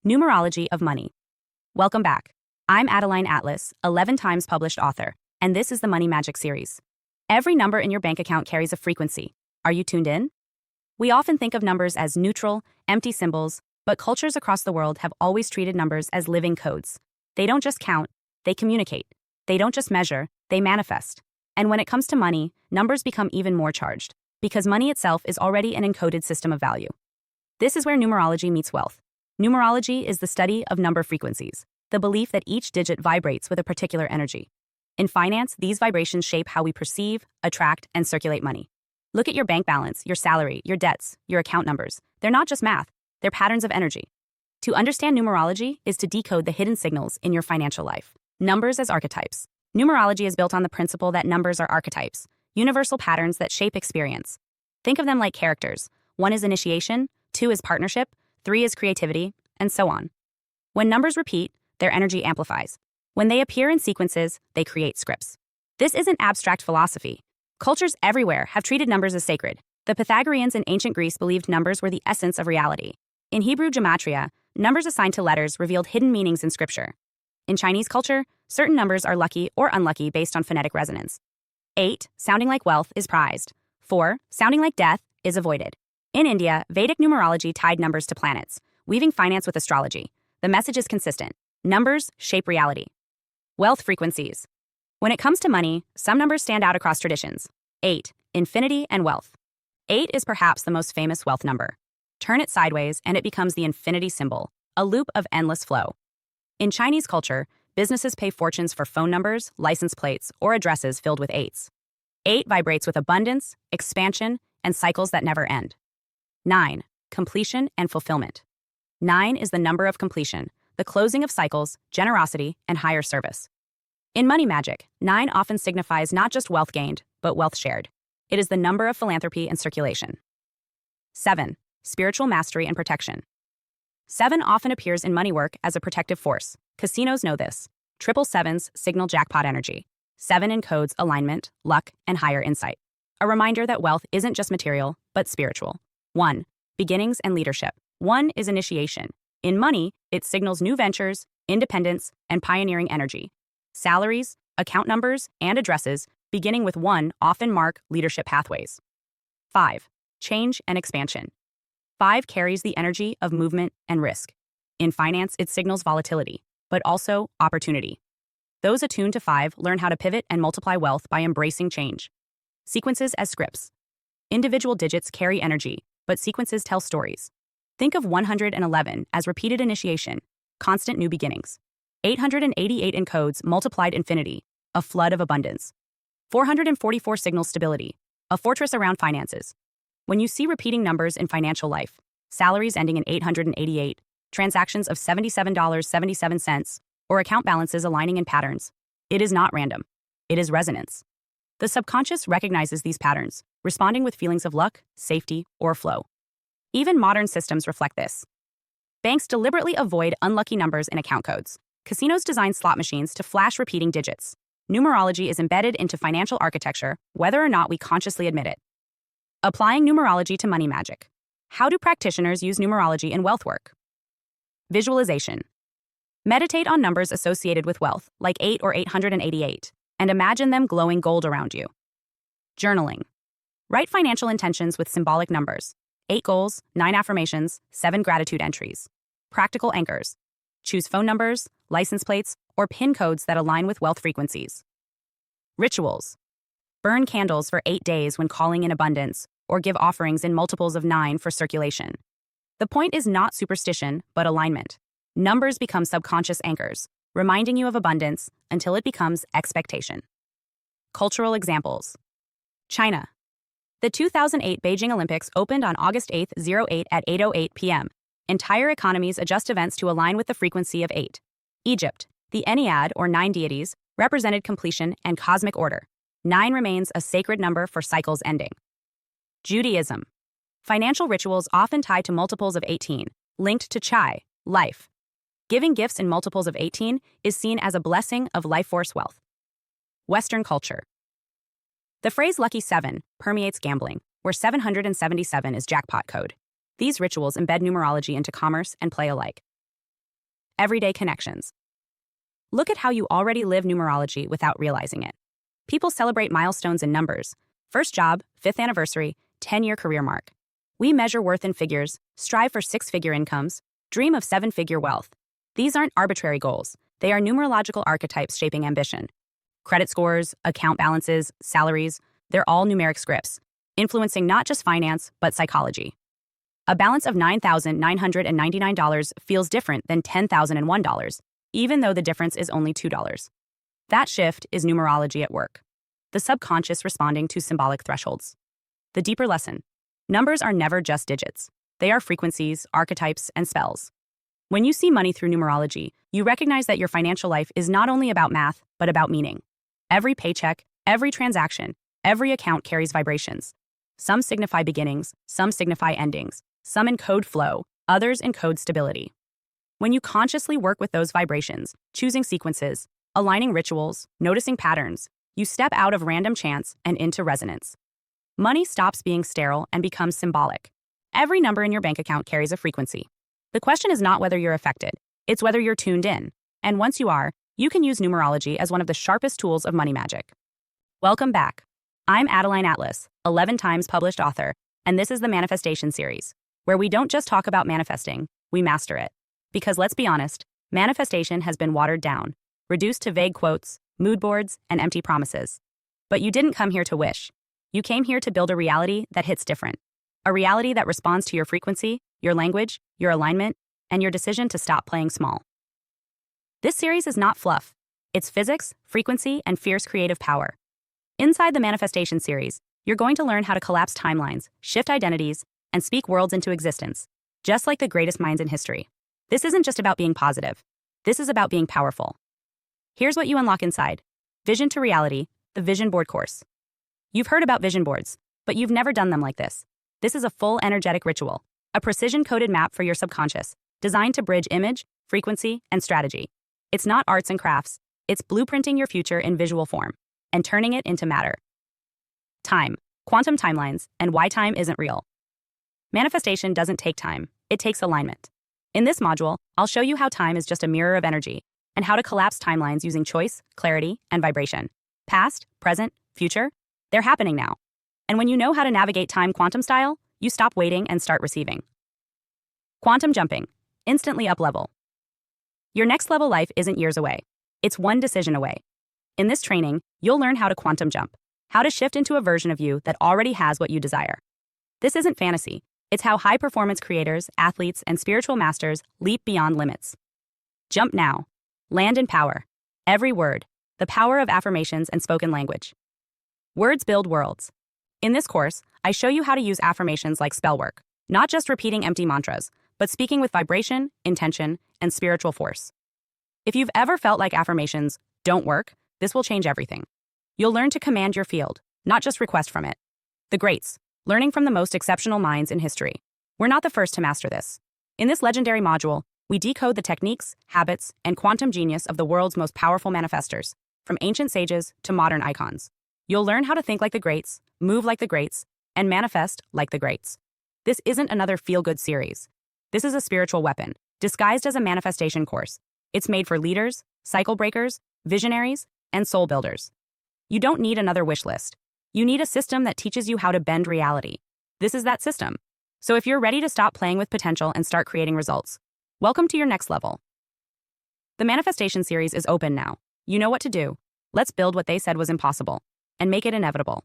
Numerology of Money. Welcome back. I'm Adeline Atlas, 11 times published author, and this is the Money Magic series. Every number in your bank account carries a frequency. Are you tuned in? We often think of numbers as neutral, empty symbols, but cultures across the world have always treated numbers as living codes. They don't just count, they communicate. They don't just measure, they manifest. And when it comes to money, numbers become even more charged, because money itself is already an encoded system of value. This is where numerology meets wealth. Numerology is the study of number frequencies, the belief that each digit vibrates with a particular energy. In finance, these vibrations shape how we perceive, attract, and circulate money. Look at your bank balance, your salary, your debts, your account numbers. They're not just math, they're patterns of energy. To understand numerology is to decode the hidden signals in your financial life. Numbers as archetypes. Numerology is built on the principle that numbers are archetypes, universal patterns that shape experience. Think of them like characters. 1 is initiation, 2 is partnership, 3 is creativity, and so on. When numbers repeat, their energy amplifies. When they appear in sequences, they create scripts. This isn't abstract philosophy. Cultures everywhere have treated numbers as sacred. The Pythagoreans in ancient Greece believed numbers were the essence of reality. In Hebrew gematria, numbers assigned to letters revealed hidden meanings in scripture. In Chinese culture, certain numbers are lucky or unlucky based on phonetic resonance. 8, sounding like wealth, is prized. 4, sounding like death, is avoided. In India, Vedic numerology tied numbers to planets, weaving finance with astrology. The message is consistent. Numbers shape reality. Wealth frequencies. When it comes to money, some numbers stand out across traditions. 8, infinity and wealth. 8 is perhaps the most famous wealth number. Turn it sideways and it becomes the infinity symbol, a loop of endless flow. In Chinese culture, businesses pay fortunes for phone numbers, license plates, or addresses filled with 8s. 8 vibrates with abundance, expansion, and cycles that never end. 9, completion and fulfillment. 9 is the number of completion, the closing of cycles, generosity, and higher service. In money magic, 9 often signifies not just wealth gained, but wealth shared. It is the number of philanthropy and circulation. 7, spiritual mastery and protection. 7 often appears in money work as a protective force. Casinos know this. 777s signal jackpot energy. 7 encodes alignment, luck, and higher insight. A reminder that wealth isn't just material, but spiritual. 1, beginnings and leadership. 1 is initiation. In money, it signals new ventures, independence, and pioneering energy. Salaries, account numbers, and addresses, beginning with 1, often mark leadership pathways. 5, change and expansion. 5 carries the energy of movement and risk. In finance, it signals volatility, but also opportunity. Those attuned to 5 learn how to pivot and multiply wealth by embracing change. Sequences as scripts. Individual digits carry energy, but sequences tell stories. Think of 111 as repeated initiation, constant new beginnings. 888 encodes multiplied infinity, a flood of abundance. 444 signals stability, a fortress around finances. When you see repeating numbers in financial life, salaries ending in 888, transactions of $77.77, or account balances aligning in patterns, it is not random. It is resonance. The subconscious recognizes these patterns, responding with feelings of luck, safety, or flow. Even modern systems reflect this. Banks deliberately avoid unlucky numbers in account codes. Casinos design slot machines to flash repeating digits. Numerology is embedded into financial architecture, whether or not we consciously admit it. Applying numerology to money magic. How do practitioners use numerology in wealth work? Visualization. Meditate on numbers associated with wealth, like 8 or 888, and imagine them glowing gold around you. Journaling. Write financial intentions with symbolic numbers. 8 goals, 9 affirmations, 7 gratitude entries. Practical anchors. Choose phone numbers, license plates, or PIN codes that align with wealth frequencies. Rituals. Burn candles for 8 days when calling in abundance, or give offerings in multiples of 9 for circulation. The point is not superstition, but alignment. Numbers become subconscious anchors, reminding you of abundance until it becomes expectation. Cultural examples. China. The 2008 Beijing Olympics opened on August 8, 08 at 8:08 p.m. Entire economies adjust events to align with the frequency of 8. Egypt. The Ennead, or 9 deities, represented completion and cosmic order. 9 remains a sacred number for cycles ending. Judaism. Financial rituals often tied to multiples of 18, linked to chai, life. Giving gifts in multiples of 18 is seen as a blessing of life force wealth. Western culture. The phrase lucky 7 permeates gambling, where 777 is jackpot code. These rituals embed numerology into commerce and play alike. everyday connections. Look at how you already live numerology without realizing it. People celebrate milestones in numbers: first job, 5th anniversary, 10-year career mark. We measure worth in figures, strive for 6-figure incomes, dream of 7-figure wealth. These aren't arbitrary goals. They are numerological archetypes shaping ambition. Credit scores, account balances, salaries, they're all numeric scripts, influencing not just finance, but psychology. A balance of $9,999 feels different than $10,001, even though the difference is only $2. That shift is numerology at work. The subconscious responding to symbolic thresholds. The deeper lesson: numbers are never just digits. They are frequencies, archetypes, and spells. When you see money through numerology, you recognize that your financial life is not only about math, but about meaning. Every paycheck, every transaction, every account carries vibrations. Some signify beginnings, some signify endings, some encode flow, others encode stability. When you consciously work with those vibrations, choosing sequences, aligning rituals, noticing patterns, you step out of random chance and into resonance. Money stops being sterile and becomes symbolic. Every number in your bank account carries a frequency. The question is not whether you're affected, it's whether you're tuned in. And once you are, you can use numerology as one of the sharpest tools of money magic. Welcome back. I'm Adeline Atlas, 11 times published author, and this is the Manifestation series, where we don't just talk about manifesting, we master it. Because let's be honest, manifestation has been watered down, reduced to vague quotes, mood boards, and empty promises. But you didn't come here to wish. You came here to build a reality that hits different. A reality that responds to your frequency, your language, your alignment, and your decision to stop playing small. This series is not fluff. It's physics, frequency, and fierce creative power. Inside the Manifestation series, you're going to learn how to collapse timelines, shift identities, and speak worlds into existence, just like the greatest minds in history. This isn't just about being positive. This is about being powerful. Here's what you unlock inside: Vision to Reality, the Vision Board course. You've heard about vision boards, but you've never done them like this. This is a full energetic ritual, a precision-coded map for your subconscious, designed to bridge image, frequency, and strategy. It's not arts and crafts. It's blueprinting your future in visual form and turning it into matter. Time, quantum timelines, and why time isn't real. Manifestation doesn't take time. It takes alignment. In this module, I'll show you how time is just a mirror of energy and how to collapse timelines using choice, clarity, and vibration. Past, present, future, they're happening now. And when you know how to navigate time quantum style, you stop waiting and start receiving. Quantum jumping, instantly up level. Your next level life isn't years away. It's one decision away. In this training, you'll learn how to quantum jump, how to shift into a version of you that already has what you desire. This isn't fantasy. It's how high-performance creators, athletes, and spiritual masters leap beyond limits. Jump now. Land in power. Every word. The power of affirmations and spoken language. Words build worlds. In this course, I show you how to use affirmations like spell work, not just repeating empty mantras, but speaking with vibration, intention, and spiritual force. If you've ever felt like affirmations don't work, this will change everything. You'll learn to command your field, not just request from it. The greats, learning from the most exceptional minds in history. We're not the first to master this. In this legendary module, we decode the techniques, habits, and quantum genius of the world's most powerful manifestors, from ancient sages to modern icons. You'll learn how to think like the greats, move like the greats, and manifest like the greats. This isn't another feel-good series. This is a spiritual weapon, disguised as a manifestation course. It's made for leaders, cycle breakers, visionaries, and soul builders. You don't need another wish list. You need a system that teaches you how to bend reality. This is that system. So if you're ready to stop playing with potential and start creating results, welcome to your next level. The Manifestation series is open now. You know what to do. Let's build what they said was impossible and make it inevitable.